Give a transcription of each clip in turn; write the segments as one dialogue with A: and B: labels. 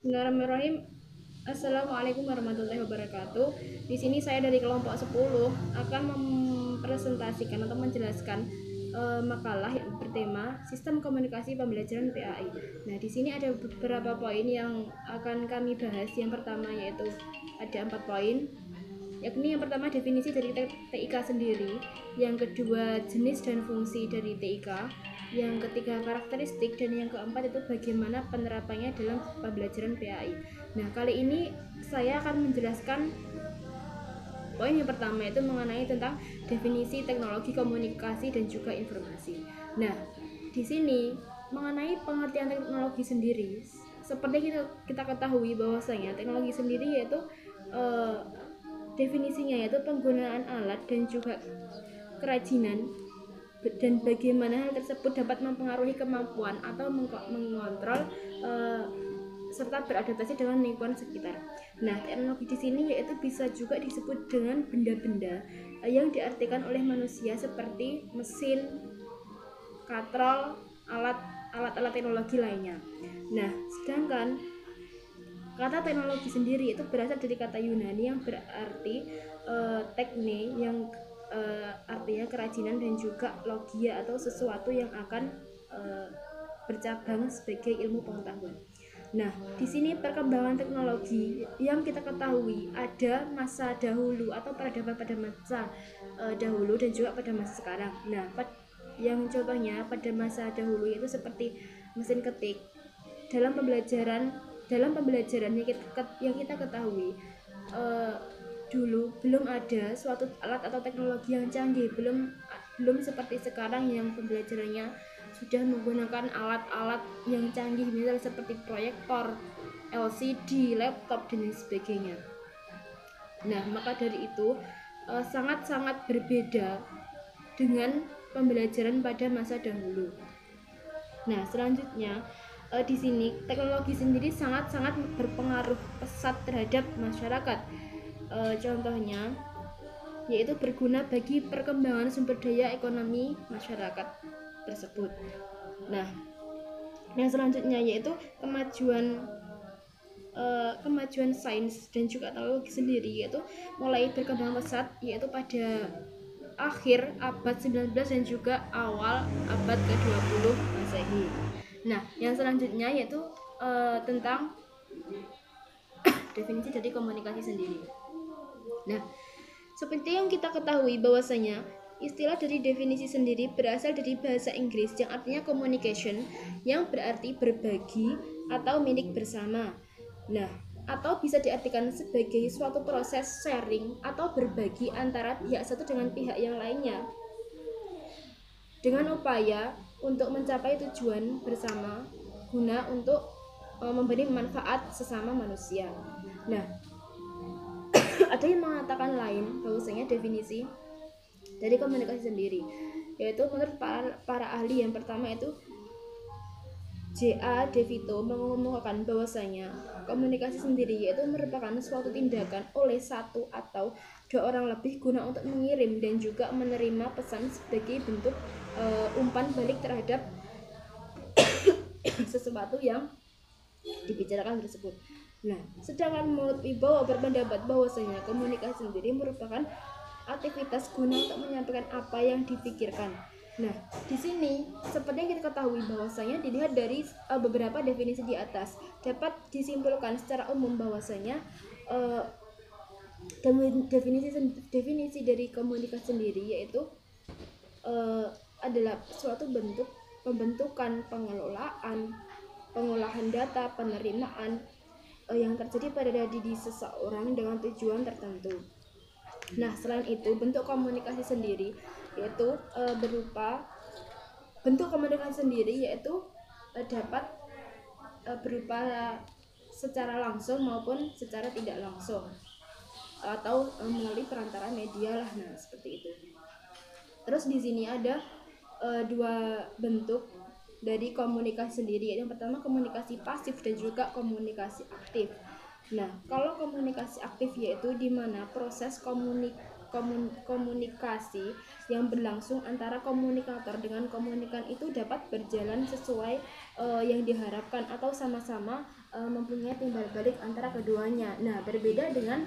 A: Bismillahirrahmanirrahim. Assalamualaikum warahmatullahi wabarakatuh. Di sini saya dari kelompok 10 akan mempresentasikan atau menjelaskan makalah yang bertema Sistem Komunikasi Pembelajaran PAI. Nah, di sini ada beberapa poin yang akan kami bahas. Yang pertama yaitu ada 4 poin, yakni yang pertama definisi dari TIK sendiri, yang kedua jenis dan fungsi dari TIK, yang ketiga karakteristik, dan yang keempat itu bagaimana penerapannya dalam pembelajaran PAI. Nah, kali ini saya akan menjelaskan poin yang pertama itu mengenai tentang definisi teknologi komunikasi dan juga informasi. Nah, di sini mengenai pengertian teknologi sendiri, seperti kita ketahui bahwasanya teknologi sendiri yaitu definisinya yaitu penggunaan alat dan juga kerajinan dan bagaimana hal tersebut dapat mempengaruhi kemampuan atau mengontrol serta beradaptasi dengan lingkungan sekitar. Nah, teknologi di sini yaitu bisa juga disebut dengan benda-benda yang diartikan oleh manusia seperti mesin, katrol, alat-alat teknologi lainnya. Nah, sedangkan kata teknologi sendiri itu berasal dari kata Yunani yang berarti tekne, yang artinya kerajinan, dan juga logia atau sesuatu yang akan bercabang sebagai ilmu pengetahuan. Nah, di sini perkembangan teknologi yang kita ketahui ada masa dahulu atau peradaban pada masa dahulu dan juga pada masa sekarang. Nah, yang contohnya pada masa dahulu itu seperti mesin ketik. Dalam pembelajaran yang kita ketahui dulu belum ada suatu alat atau teknologi yang canggih, belum seperti sekarang yang pembelajarannya sudah menggunakan alat-alat yang canggih, misalnya seperti proyektor, LCD, laptop, dan sebagainya. Nah, maka dari itu sangat-sangat berbeda dengan pembelajaran pada masa dahulu. Nah, selanjutnya di sini teknologi sendiri sangat-sangat berpengaruh pesat terhadap masyarakat. Contohnya yaitu berguna bagi perkembangan sumber daya ekonomi masyarakat tersebut. Nah, yang selanjutnya yaitu kemajuan sains dan juga teknologi sendiri, yaitu mulai berkembang pesat yaitu pada akhir abad 19 dan juga awal abad ke-20 Masehi. Nah, yang selanjutnya yaitu tentang definisi dari komunikasi sendiri. Nah, seperti yang kita ketahui bahwasanya istilah dari definisi sendiri berasal dari bahasa Inggris yang artinya communication, yang berarti berbagi atau milik bersama. Nah, atau bisa diartikan sebagai suatu proses sharing atau berbagi antara pihak satu dengan pihak yang lainnya dengan upaya untuk mencapai tujuan bersama guna untuk memberi manfaat sesama manusia. Nah, ada yang mengatakan lain bahwasanya definisi dari komunikasi sendiri, yaitu menurut para ahli yang pertama itu J.A. De Vito mengemukakan bahwasanya komunikasi sendiri yaitu merupakan suatu tindakan oleh satu atau dua orang lebih guna untuk mengirim dan juga menerima pesan sebagai bentuk umpan balik terhadap sesuatu yang dibicarakan tersebut. Nah, sedangkan menurut Wibowo berpendapat bahwasanya komunikasi sendiri merupakan aktivitas guna untuk menyampaikan apa yang dipikirkan. Nah, di sini seperti yang kita ketahui bahwasanya dilihat dari beberapa definisi di atas, dapat disimpulkan secara umum bahwasanya definisi dari komunikasi sendiri yaitu adalah suatu bentuk pembentukan, pengolahan data, penerimaan yang terjadi pada diri seseorang dengan tujuan tertentu. Nah, selain itu bentuk komunikasi sendiri yaitu dapat berupa secara langsung maupun secara tidak langsung atau melalui perantara media lah. Nah, seperti itu. Terus di sini ada dua bentuk dari komunikasi sendiri, yang pertama komunikasi pasif dan juga komunikasi aktif. Nah, kalau komunikasi aktif yaitu di mana proses komunikasi yang berlangsung antara komunikator dengan komunikan itu dapat berjalan sesuai yang diharapkan atau sama-sama mempunyai timbal balik antara keduanya. Nah, berbeda dengan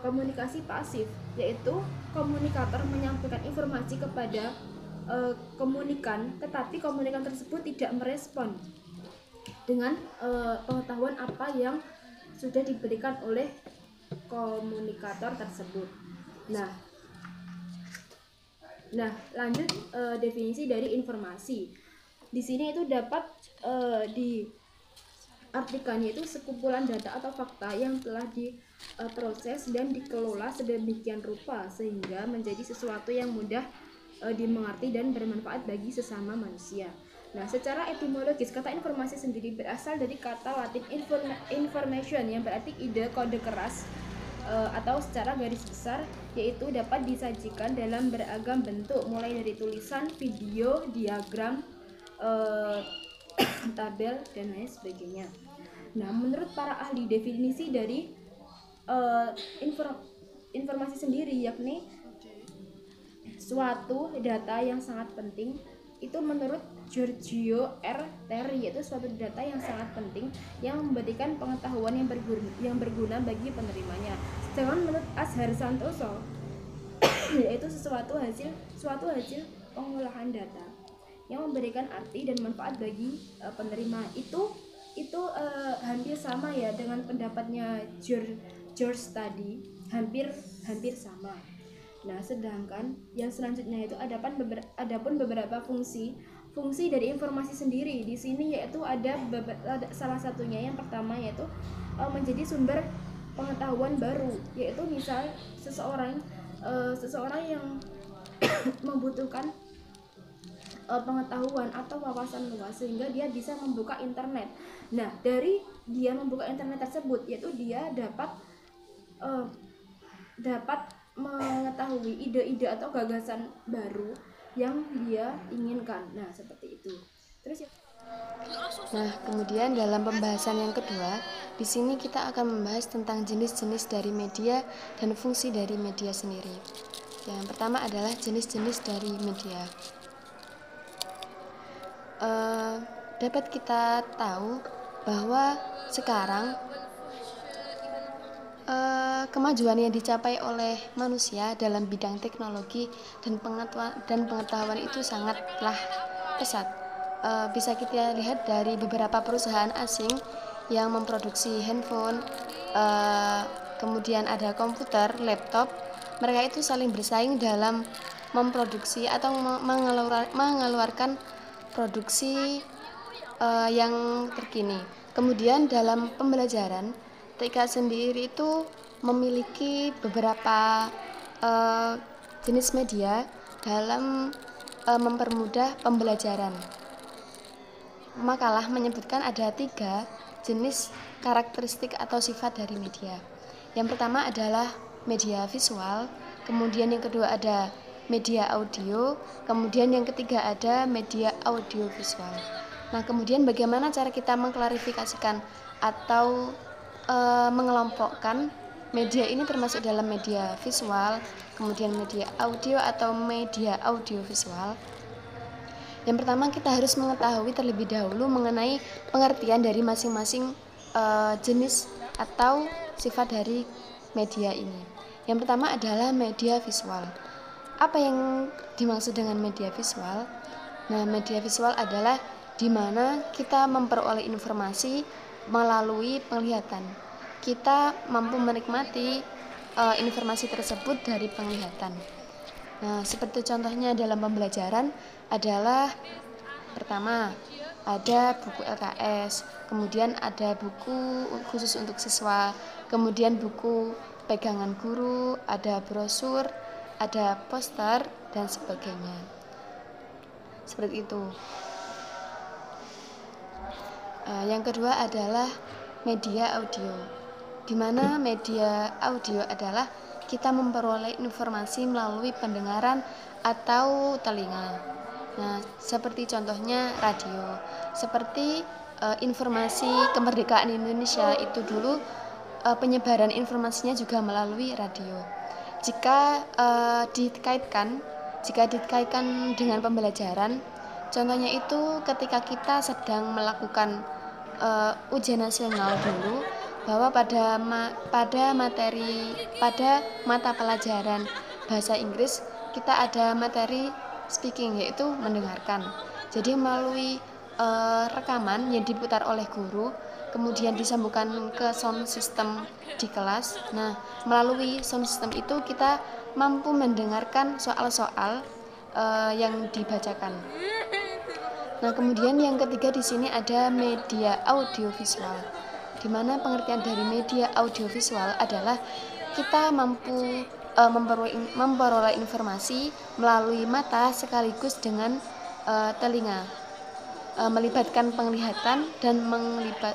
A: komunikasi pasif, yaitu komunikator menyampaikan informasi kepada komunikan, tetapi komunikan tersebut tidak merespon dengan pengetahuan apa yang sudah diberikan oleh komunikator tersebut. Nah, lanjut definisi dari informasi. Di sini itu dapat diartikan yaitu sekumpulan data atau fakta yang telah diproses dan dikelola sedemikian rupa sehingga menjadi sesuatu yang mudah dimengerti dan bermanfaat bagi sesama manusia. Nah, secara etimologis kata informasi sendiri berasal dari kata Latin information yang berarti ide, kode keras, atau secara garis besar yaitu dapat disajikan dalam beragam bentuk mulai dari tulisan, video, diagram, tabel dan lain sebagainya. Nah, menurut para ahli definisi dari informasi sendiri yakni suatu data yang sangat penting itu menurut Giorgio R. Terry yaitu suatu data yang sangat penting yang memberikan pengetahuan yang berguna bagi penerimanya. Sedangkan menurut Azhar Santoso yaitu suatu hasil pengolahan data yang memberikan arti dan manfaat bagi penerima. Itu hampir sama ya dengan pendapatnya George tadi, hampir sama. Nah, sedangkan yang selanjutnya itu adapun beberapa fungsi dari informasi sendiri di sini yaitu ada salah satunya yang pertama yaitu menjadi sumber pengetahuan baru, yaitu misal seseorang yang membutuhkan pengetahuan atau wawasan luas sehingga dia bisa membuka internet. Nah, dari dia membuka internet tersebut yaitu dia dapat mengetahui ide-ide atau gagasan baru yang dia inginkan. Nah, seperti itu. Terus
B: Nah, kemudian dalam pembahasan yang kedua, di sini kita akan membahas tentang jenis-jenis dari media dan fungsi dari media sendiri. Yang pertama adalah jenis-jenis dari media. Dapat kita tahu bahwa sekarang kemajuan yang dicapai oleh manusia dalam bidang teknologi dan pengetahuan itu sangatlah pesat. Bisa kita lihat dari beberapa perusahaan asing yang memproduksi handphone, kemudian ada komputer, laptop. Mereka itu saling bersaing dalam memproduksi atau mengeluarkan produksi yang terkini. Kemudian dalam pembelajaran, TK sendiri itu memiliki beberapa jenis media dalam mempermudah pembelajaran. Makalah menyebutkan ada 3 jenis karakteristik atau sifat dari media. Yang pertama adalah media visual, kemudian yang kedua ada media audio, kemudian yang ketiga ada media audiovisual. Nah, kemudian bagaimana cara kita mengklarifikasikan atau mengelompokkan media ini termasuk dalam media visual, kemudian media audio atau media audiovisual? Yang pertama kita harus mengetahui terlebih dahulu mengenai pengertian dari masing-masing jenis atau sifat dari media ini. Yang pertama adalah media visual. Apa yang dimaksud dengan media visual? Nah, media visual adalah di mana kita memperoleh informasi melalui penglihatan. Kita mampu menikmati informasi tersebut dari penglihatan. Nah, seperti contohnya dalam pembelajaran adalah pertama ada buku LKS, kemudian ada buku khusus untuk siswa, kemudian buku pegangan guru, ada brosur, ada poster dan sebagainya. Seperti itu. Yang kedua adalah media audio, di mana media audio adalah kita memperoleh informasi melalui pendengaran atau telinga. Nah, seperti contohnya radio, seperti informasi kemerdekaan Indonesia itu dulu penyebaran informasinya juga melalui radio. Jika dikaitkan dengan pembelajaran, contohnya itu ketika kita sedang melakukan ujian nasional dulu bahwa pada mata pelajaran bahasa Inggris kita ada materi speaking, yaitu mendengarkan. Jadi melalui rekaman yang diputar oleh guru, kemudian disambungkan ke sound system di kelas. Nah, melalui sound system itu kita mampu mendengarkan soal-soal yang dibacakan. Nah, kemudian yang ketiga di sini ada media audiovisual, di mana pengertian dari media audiovisual adalah kita mampu memperoleh informasi melalui mata sekaligus dengan telinga, melibatkan penglihatan dan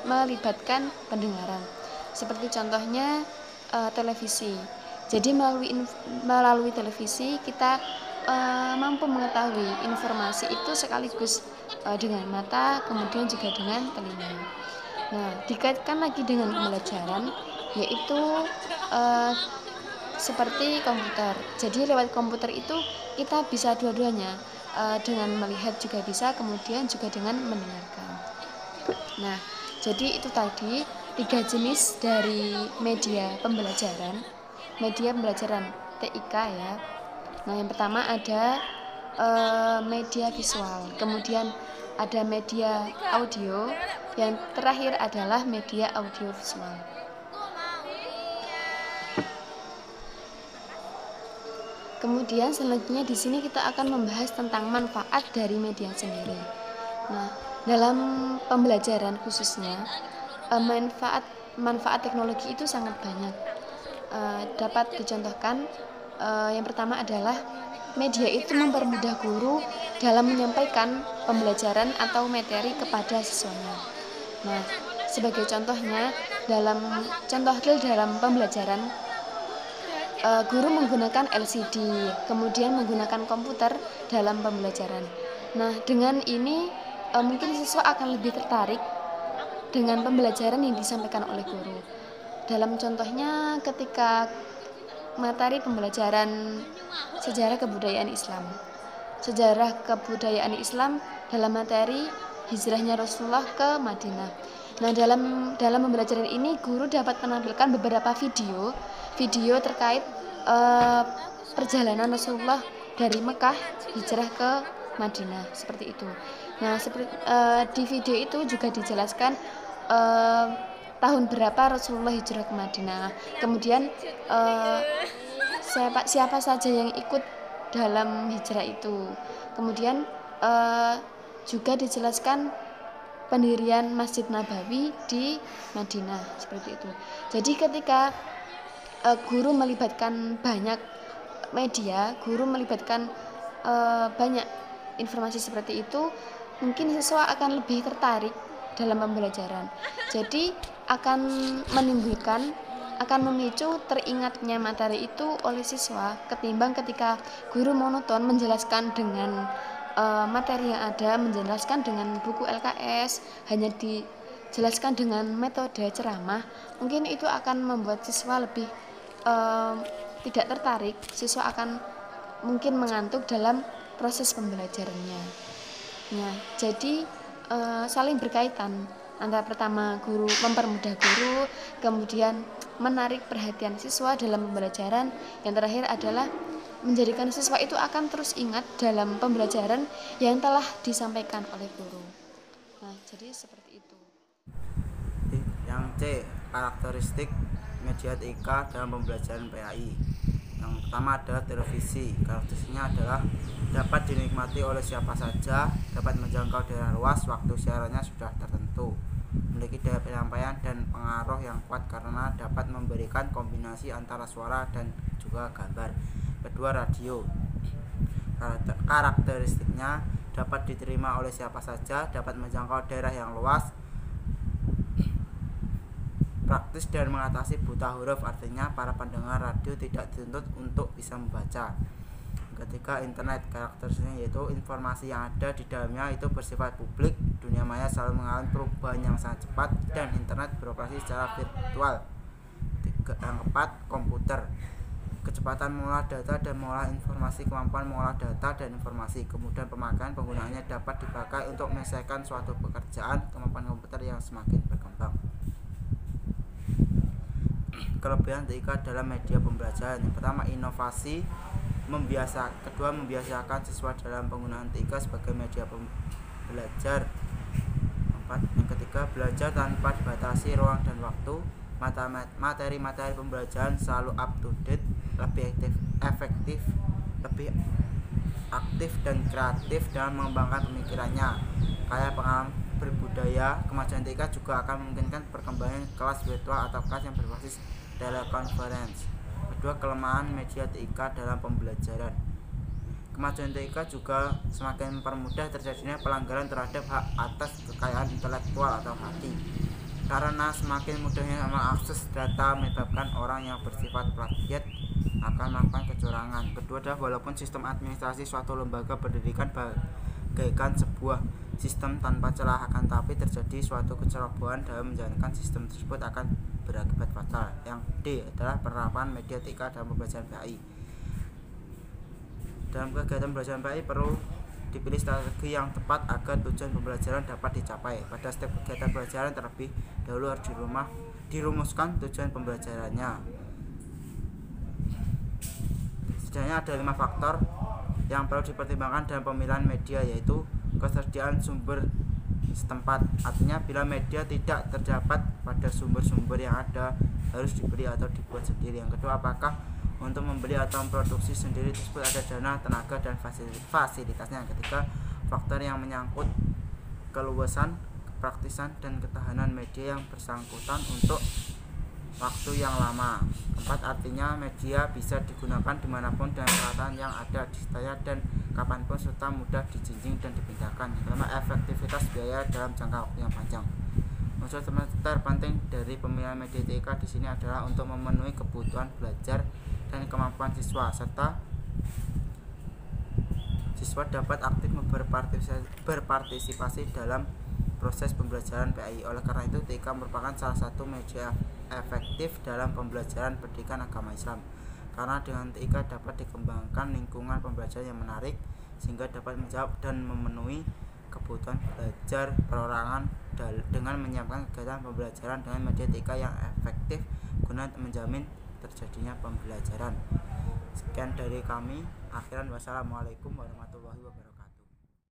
B: melibatkan pendengaran. Seperti contohnya televisi. Jadi melalui televisi kita mampu mengetahui informasi itu sekaligus dengan mata, kemudian juga dengan telinga. Nah, dikaitkan lagi dengan pembelajaran, yaitu seperti komputer. Jadi lewat komputer itu kita bisa dua-duanya, dengan melihat juga bisa, kemudian juga dengan mendengarkan. Nah, jadi itu tadi 3 jenis dari media pembelajaran TIK ya. Nah, yang pertama ada media visual, kemudian ada media audio, yang terakhir adalah media audiovisual. Kemudian selanjutnya di sini kita akan membahas tentang manfaat dari media sendiri. Nah, dalam pembelajaran khususnya manfaat teknologi itu sangat banyak. Dapat dicontohkan, yang pertama adalah media itu mempermudah guru dalam menyampaikan pembelajaran atau materi kepada siswanya. Nah, sebagai contohnya dalam pembelajaran, guru menggunakan LCD, kemudian menggunakan komputer dalam pembelajaran. Nah, dengan ini mungkin siswa akan lebih tertarik dengan pembelajaran yang disampaikan oleh guru. Dalam contohnya ketika materi pembelajaran sejarah kebudayaan Islam dalam materi hijrahnya Rasulullah ke Madinah. Nah, dalam pembelajaran ini guru dapat menampilkan beberapa video terkait perjalanan Rasulullah dari Mekah hijrah ke Madinah, seperti itu. Nah, di video itu juga dijelaskan tahun berapa Rasulullah hijrah ke Madinah, kemudian siapa saja yang ikut dalam hijrah itu, kemudian juga dijelaskan pendirian Masjid Nabawi di Madinah, seperti itu. Jadi ketika guru melibatkan banyak media, guru melibatkan banyak informasi seperti itu, mungkin siswa akan lebih tertarik dalam pembelajaran. Jadi akan memicu teringatnya materi itu oleh siswa ketimbang ketika guru monoton menjelaskan dengan materi yang ada, menjelaskan dengan buku LKS, hanya dijelaskan dengan metode ceramah. Mungkin itu akan membuat siswa lebih tidak tertarik. Siswa akan mungkin mengantuk dalam proses pembelajarannya. Nah, jadi saling berkaitan antara pertama guru mempermudah guru, kemudian menarik perhatian siswa dalam pembelajaran, yang terakhir adalah menjadikan siswa itu akan terus ingat dalam pembelajaran yang telah disampaikan oleh guru. Nah, jadi seperti itu.
C: Yang C, karakteristik media TIK dalam pembelajaran PAI. Yang pertama adalah televisi. Karakteristiknya adalah dapat dinikmati oleh siapa saja, dapat menjangkau daerah luas, waktu siarannya sudah tertentu, memiliki daya penyampaian dan pengaruh yang kuat karena dapat memberikan kombinasi antara suara dan juga gambar. Kedua, radio. Karakteristiknya dapat diterima oleh siapa saja, dapat menjangkau daerah yang luas, praktis dan mengatasi buta huruf, artinya para pendengar radio tidak dituntut untuk bisa membaca. Ketika internet, karakteristiknya yaitu informasi yang ada di dalamnya itu bersifat publik, dunia maya selalu mengalami perubahan yang sangat cepat, dan internet beroperasi secara virtual. Yang keempat, komputer. kecepatan mengolah data dan mengolah informasi, kemampuan mengolah data dan informasi, kemudian pemakaian penggunaannya dapat dipakai untuk menyelesaikan suatu pekerjaan, kemampuan komputer yang semakin berkembang. Kelebihan TIK dalam media pembelajaran: yang pertama, inovasi, kedua, membiasakan siswa dalam penggunaan TIK sebagai media belajar. Yang ketiga, belajar tanpa dibatasi ruang dan waktu. Materi-materi pembelajaran selalu up to date, lebih efektif, lebih aktif dan kreatif dalam mengembangkan pemikirannya. Kayak pengalaman berbudaya, kemajuan TIK juga akan memungkinkan perkembangan kelas virtual atau kelas yang berbasis teleconference. Kedua, kelemahan media TIK dalam pembelajaran: kemajuan TIK juga semakin mempermudah terjadinya pelanggaran terhadap hak atas kekayaan intelektual atau HAKI, karena semakin mudahnya mengakses data menyebabkan orang yang bersifat plagiat akan melakukan kecurangan. Kedua adalah walaupun sistem administrasi suatu lembaga pendidikan bagaikan sebuah sistem tanpa celah, akan tapi terjadi suatu kecerobohan dalam menjalankan sistem tersebut akan berakibat fatal. Yang D adalah penerapan media TIK dalam pembelajaran PAI. Dalam kegiatan pembelajaran PAI perlu dipilih strategi yang tepat agar tujuan pembelajaran dapat dicapai. Pada setiap kegiatan pembelajaran terlebih dahulu harus dirumuskan tujuan pembelajarannya. Setidaknya ada 5 faktor yang perlu dipertimbangkan dalam pemilihan media, yaitu ketersediaan sumber setempat. Artinya bila media tidak terdapat pada sumber-sumber yang ada, harus dibeli atau dibuat sendiri. Yang kedua, apakah untuk membeli atau memproduksi sendiri tersebut ada dana, tenaga, dan fasilitasnya. Yang ketiga, faktor yang menyangkut keluasan, kepraktisan, dan ketahanan media yang bersangkutan untuk waktu yang lama. Keempat, artinya media bisa digunakan dimanapun dengan peralatan yang ada di sekitarnya dan kapanpun serta mudah dijinjing dan dipindahkan. Yang kelima, efektivitas biaya dalam jangka waktu yang panjang. Unsur terpenting dari pemilihan media TIK di sini adalah untuk memenuhi kebutuhan belajar dan kemampuan siswa, serta siswa dapat aktif berpartisipasi dalam proses pembelajaran PAI. Oleh karena itu, TIK merupakan salah satu media efektif dalam pembelajaran pendidikan agama Islam, karena dengan TIK dapat dikembangkan lingkungan pembelajaran yang menarik sehingga dapat menjawab dan memenuhi kebutuhan belajar perorangan dengan menyiapkan kegiatan pembelajaran dengan media TIK yang efektif guna menjamin terjadinya pembelajaran. Sekian dari kami. Akhiran, wassalamualaikum warahmatullahi wabarakatuh.